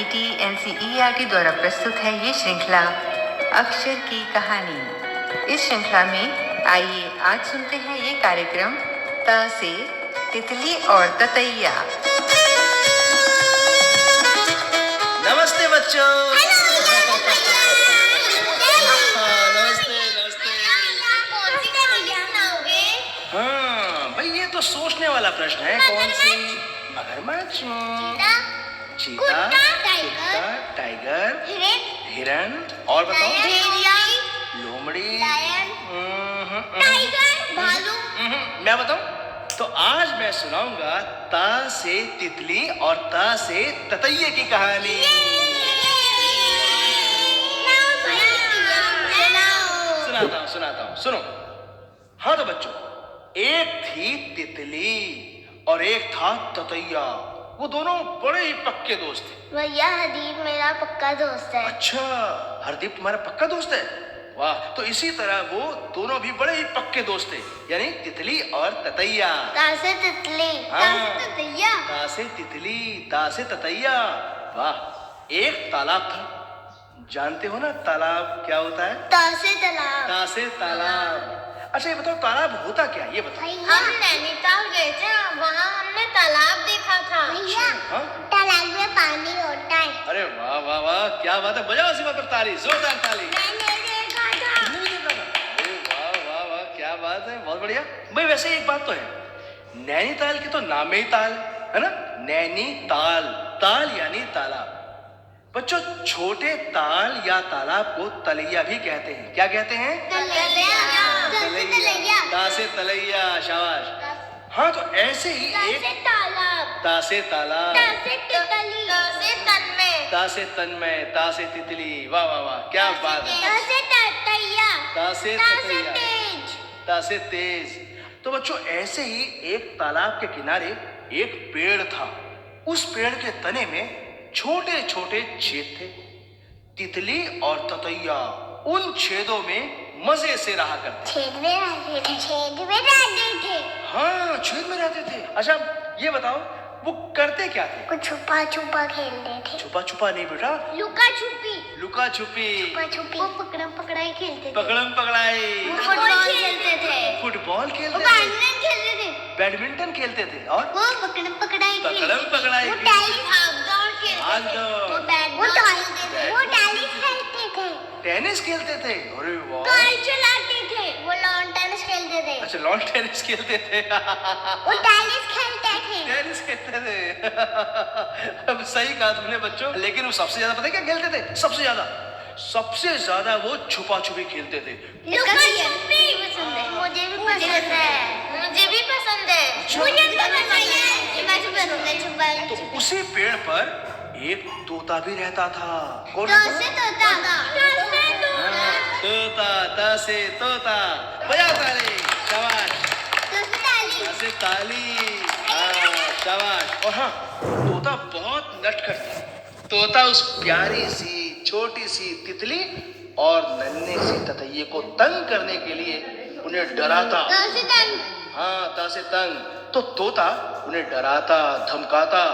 CBSE NCERT द्वारा प्रस्तुत है ये श्रृंखला अक्षर की कहानी। इस श्रृंखला में आइए आज सुनते हैं ये कार्यक्रम त से तितली और ततैया। नमस्ते बच्चों। हाँ भाई, ये तो सोचने वाला प्रश्न है। कौन सी? मगरमच्छ, चीता, टाइगर, हिरन, और बताओ? लोमड़ी, मैं बताऊं? तो आज मैं सुनाऊंगा ता से तितली और ता से ततैये की कहानी। सुनाता हूँ, सुनो। हाँ तो बच्चों, एक थी तितली और एक था ततैया। वो दोनों बड़े ही पक्के दोस्त थे। भैया हरदीप मेरा पक्का दोस्त है। अच्छा, हरदीप तुम्हारा पक्का दोस्त है? वाह। तो इसी तरह वो दोनों भी बड़े ही पक्के दोस्त थे, यानी तितली और ततैया। ता से तितली, ता से ततैया, ता से तितली, ता से ततैया। वाह। एक तालाब था। जानते हो ना तालाब क्या होता है? ता से तालाब, ता से तालाब। अच्छा ये बताओ, तालाब होता क्या, ये बताओ। हम नैनीताल गए थे, वहाँ हमने तालाब देखा था। हाँ? तालाब में पानी होता है। अरे वाह वाह वाह, क्या बात है। बजाओ इसी बात पर ताली, जोरदार ताली। मैंने देखा था। अरे वाह वाह वाह, क्या बात है, बहुत बढ़िया। भाई वैसे एक बात तो है, नैनीताल की तो नाम ही ताल है ना। नैनीताल, ताल यानी तालाब। बच्चों, छोटे ताल या तालाब को तलैया भी कहते हैं। क्या कहते हैं? तलैया। ता से तलैया, शाबाश। हाँ तो ऐसे ही एक तालाब, ता से तालाब, ता से तितली, ता से तन्मय, ता से तन्मय, ता से तितली। वाह वाह वाह, क्या बात है। ता से ततैया, ता से ता से ततैया, तेज, ता से तेज। तो बच्चों ऐसे ही एक तालाब के किनारे एक पेड़ था। उस पेड़ के तने में छोटे छोटे छेद थे। तितली और ततैया उन छेदों में मजे से रहा करते। छेद में रहते थे। हाँ, छेद में रहते थे। अच्छा ये बताओ, वो करते क्या थे? वो छुपा छुपा खेलते थे। छुपा छुपा नहीं बेटा, लुका छुपी, लुका छुपी। छुपा छुपी। वो पकड़म पकड़ाई खेलते थे। पकड़म पकड़ाई। फुटबॉल खेलते थे। फुटबॉल खेलते थे। बैडमिंटन खेलते थे। बैडमिंटन खेलते थे। और वो पकड़म पकड़ाई पकड़म पकड़ाई। वो टेनिस भाग दौड़ खेलते थे। वो टेनिस खेलते थे। टेनिस खेलते थे। अरे वाह। कार चलाते थे। वो लॉन टेनिस खेलते थे। अच्छा, लॉन टेनिस खेलते थे। वो टेनिस खेलते थे। टेनिस खेलते थे। अब सही कहा तुमने बच्चों। लेकिन वो सबसे ज्यादा पता है क्या खेलते थे? सबसे ज्यादा वो छुपा छुपी खेलते थे। लुका छुपी पसंद है। मुझे भी पसंद है। मुझे भी पसंद है। मुझे भी पसंद है। छुपा तो उसी पेड़ पर एक तोता भी रहता था। कौन? तोता। तोता, ता से तोता। बजाओ ताली, शाबाश। ता से ताली, शाबाश। और हाँ, तोता बहुत नटखट था। तोता उस प्यारी सी छोटी सी तितली और नन्हे सी ततैये को तंग करने के लिए उन्हें डराता। हाँ, ता से तंग। तो तोता उन्हें डराता, धमकाता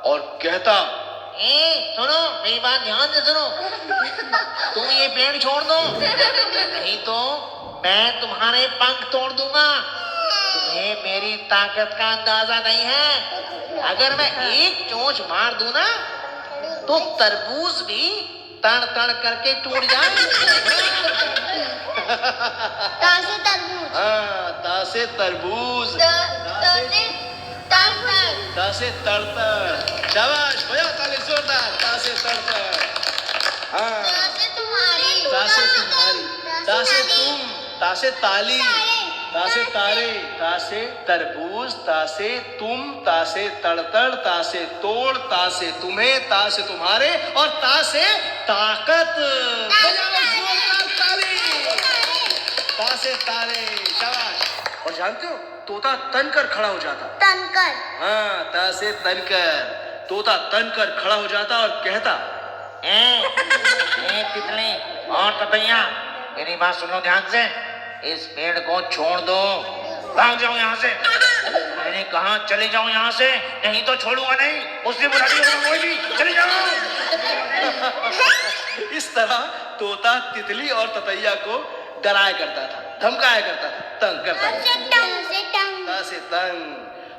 और कहता, सुनो, मेरी बात ध्यान से सुनो। तुम ये पेड़ छोड़ दो, नहीं तो मैं तुम्हारे पंख तोड़ दूंगा। तुम्हें मेरी ताकत का अंदाजा नहीं है। अगर मैं एक चोंच मार दूं ना, तो तरबूज भी तड़ तड़ करके टूट जाए। ता से तरबूज। हाँ, ता से तरबूज, ता से तड़तड़। शाबाश, बजाओ ताली जोरदार। ता से तड़तड़। हाँ, ता से तुम्हारी, ता से तुम, ता से ताली, ता से तारे, ता से तरबूज, ता से तुम, ता से तड़तड़, ता से तोड़, ता से तुम्हें, ता से तुम्हारे और ता से ताकत। ता से तारे, शाबाश। और जानते हो, तोता तनकर खड़ा हो जाता। तनकर। हाँ, ता से तनकर। तोता तनकर खड़ा हो जाता और कहता, तितली और ततैया, मेरी बात सुनो ध्यान से। इस पेड़ को छोड़ दो, भाग जाओ यहाँ से। मैंने कहा चले जाओ यहाँ से, नहीं तो छोड़ूंगा नहीं, मुझसे बुरा नहीं होगा कोई भी, चले जाओ। इस तरह तोता तितली और ततैया को डराया करता था, धमकाया करता था, तंग करता था। ता से तंग।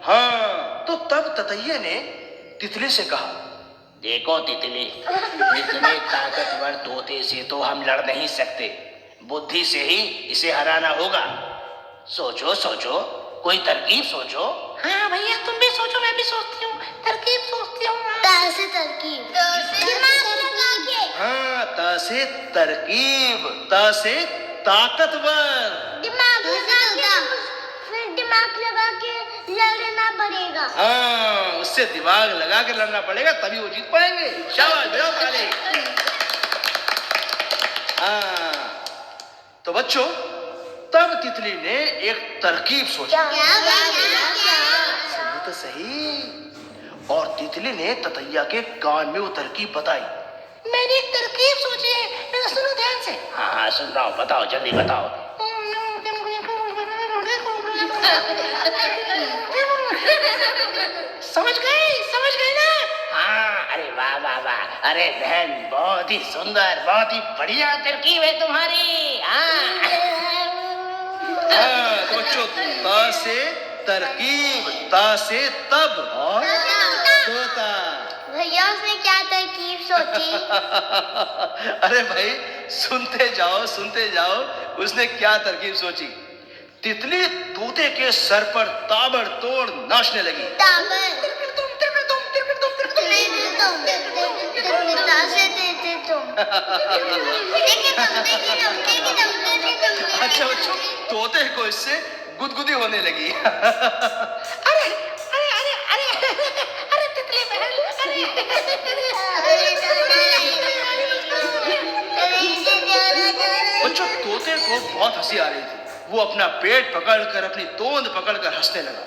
हाँ, तो तब ततैया ने तितली से कहा, देखो तितली, इतने ताकतवर तोते से तो हम लड़ नहीं सकते, बुद्धि से ही इसे हराना होगा। सोचो सोचो, कोई तरकीब सोचो। हाँ भैया, तुम भी सोचो, मैं भी सोचती हूँ, तरकीब सोचती हूँ। तासे तरकीब, दिमाग लगा के। हाँ, ता से तरकीब, ता से ताकतवर। दिमाग लगा के, फिर दिमाग लगा के लड़ना पड़ेगा। हाँ, उससे दिमाग लगा के लड़ना पड़ेगा, तभी वो जीत पाएंगे। शाबाश, बजाओ ताली। हाँ, तो बच्चों, तब तितली ने एक तरकीब सोची। सुनो तो सही। और तितली ने ततैया के कान में वो तरकीब बताई। मैंने एक तरकीब सोची है, सुनो ध्यान से। हाँ सुन रहा हूँ, बताओ जल्दी बताओ। समझ गए ना? हाँ, अरे वाह वाह वाह, अरे बहन बहुत ही सुंदर, बहुत ही बढ़िया तरकीब है तुम्हारी। हाँ तो बच्चों, ता से तरकीब, ता से तब और तोता। भैया उसने क्या तरकीब सोची? अरे भाई, सुनते जाओ, उसने क्या तरकीब सोची। तितली तोते के सर पर ताबड़तोड़ नाचने लगी। अच्छा बच्चों, तोते को इससे गुदगुदी होने लगी। अरे अरे अरे अरे अरे तितली बहन, बच्चों, तोते को बहुत हंसी आ रही थी। वो अपना पेट पकड़कर, अपनी तोंद पकड़कर हंसने लगा।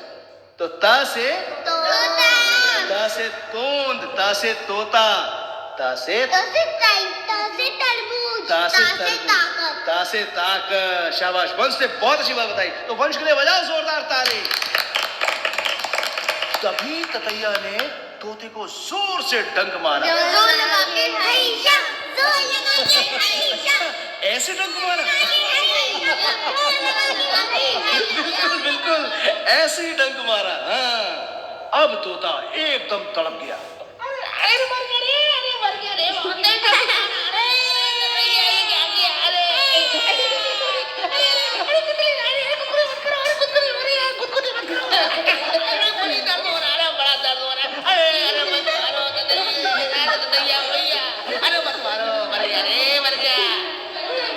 तो ता से तोंद, ता से तोता, ता से तरबूज, ता से ताकत। शाबाश, वंश ने बहुत अच्छी बात बताई। तो वंश के लिए बजाओ जोरदार ताली। तभी ततैया ने तोते को जोर से डंक मारा। ऐसे डंक मारा? बिल्कुल ऐसे ही डंक मारा। हाँ, अब तोता एकदम तड़प गया। अरे मर गया रे,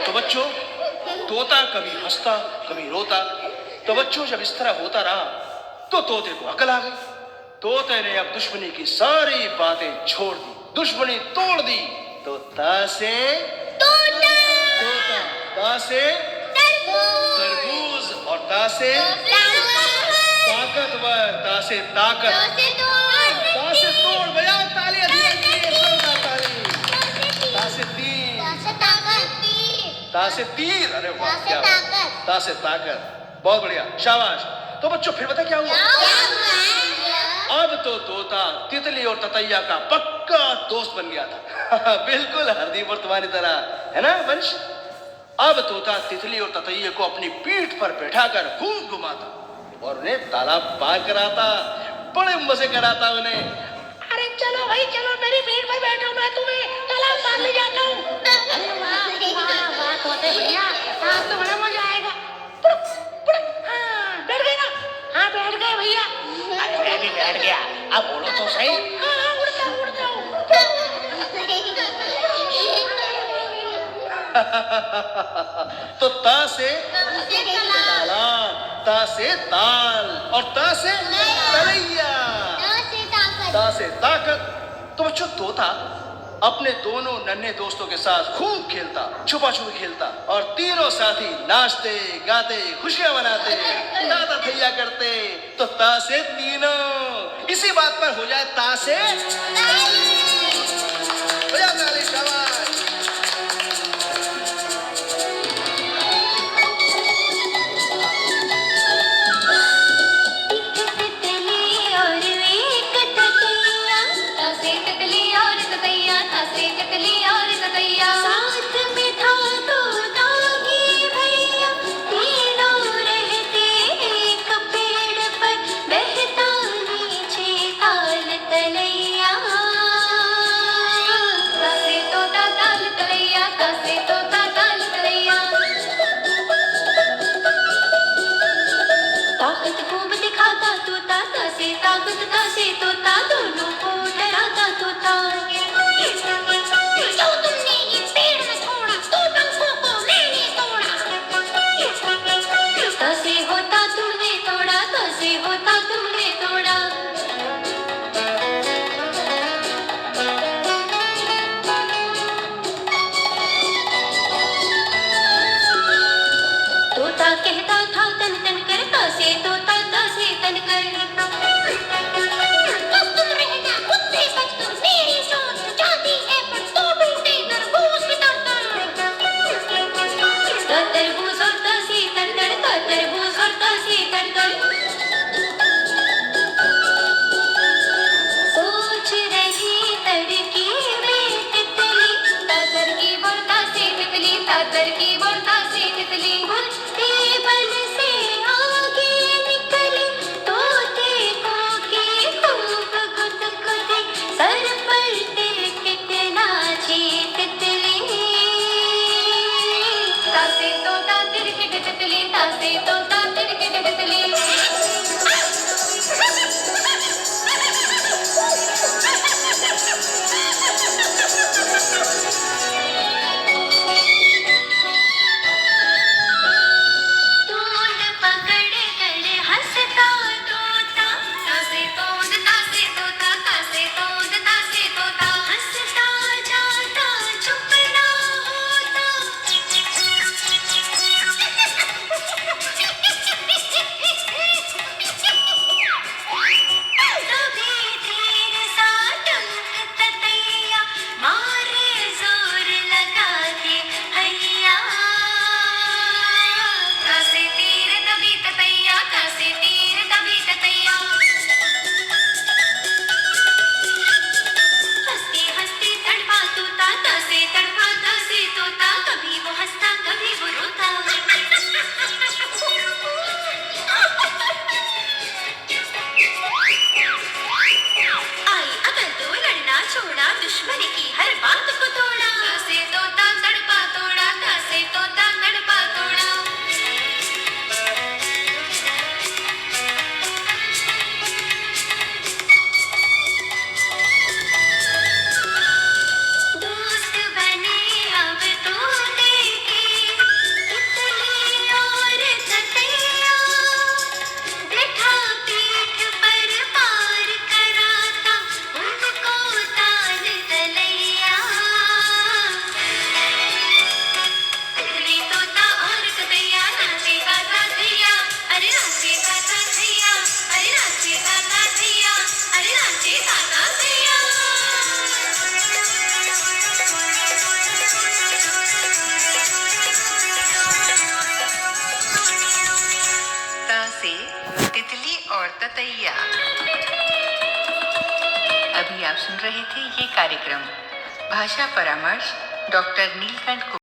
तो बच्चों, तोता कभी हंसता कभी रोता। तो बच्चों, जब इस तरह होता रहा तो तोते को अकल आ गई। तोते ने अब दुश्मनी की सारी बातें छोड़ दी, दुश्मनी तोड़ दी। तो ता से तोता, ता से तरबूज और ता से ताकतवर, ता से ताकत, ता से तोड़। बजाओ ताली, जोरदार ताली। ता से तीर, ता से तीर। अरे वाह, क्या बात। ता से ताकत, बहुत बढ़िया, शाबाश। तो बच्चों, फिर पता क्या हुआ? अब तो तोता तितली और ततैया का पक्का दोस्त बन गया था। बिल्कुल हरदीप और तुम्हारी तरह, है ना वंश? अब तोता तितली और ततैया को अपनी पीठ पर बैठाकर खूब घुमाता और उन्हें तालाब पार कराता, बड़े मजे कराता उन्हें। अरे चलो भाई चलो, मेरी पीठ पर बैठो, मैं तुम्हें तालाब पार ले जाता हूँ। अरे वाह तोते भैया, आज तो बड़ा मजा आएगा। हाँ, बैठ गए ना? हाँ बैठ गए भैया। अरे मैं भी बैठ गया, अब उड़ो तो सही। हाँ, उड़ता हूँ। तो ता से तालाब, ता से ताल और ता से तलैया, ता से ताकत। तो बच्चों, तोता अपने दोनों नन्हे दोस्तों के साथ खूब खेलता, छुपा छुपी खेलता और तीनों साथी नाचते गाते खुशियां मनाते, दादा थैया करते। तो ता से तीनों, इसी बात पर हो जाए ता से बजाओ ताली, शाबाश। तुतता से तोता दोनों को डराता तोता। जो तुमने ये पेड़ न छोड़ा तो पंखों को मैंने तोड़ा। तसे होता तुमने तोड़ा, तसे होता तुमने तोड़ा। तोता कहता था तन तन कर, तसे तोता तसे तन कर। बस तुम रहना खुद से बचकर, मेरी सोच जाती है पर तो टूटे तरबूज की तरतर। तरबूज और तसे तरतर, तरबूज और तसे तरतर। सोच रही तड़की में तितली, तातर की बोलता से तितली, तातर की बोलता से तितली। टेबल से आगे निकली, तोते को की खूब गुदगुदी, सर पर तिलकित नाची तितली। तासे तोता तिलकिट तितली, तासे तोता तिलकिट तितली। तोंद पकड़ कर हंसता तोता, तासे तोंद तासे तोता, तासे तोंद तासे तोता। हंसता जाता चुप ना होता। तभी देर सा टंक ततैया, मारे जोर लगा के हैया। तासे तीर तभी ततैया, तासे तीर तभी ततैया। हंसते हंसते तड़पा तोता, तासे तड़पा तासे तोता। कभी वो हंसता कभी वो रोता। आई अकल तो लड़ना छोड़ा, दुश्मनी की हर बात को तोड़ा। तासे तोता तड़पा तोड़ा, तासे तोता तड़पा तोड़ा। दोस्त बने अब तोते के तितली और ततैया। बैठा पीठ पर पार कराता उनको तान तलैया। तितली तोता और ततैया, नाचे गाता थैया, अरे नाचे गाता थैया, अरे नाचे गाता थैया, अरे नाचे गाता थैया। ता से तितली और ततैया। अभी आप सुन रहे थे ये कार्यक्रम भाषा परामर्श डॉक्टर नीलकंठ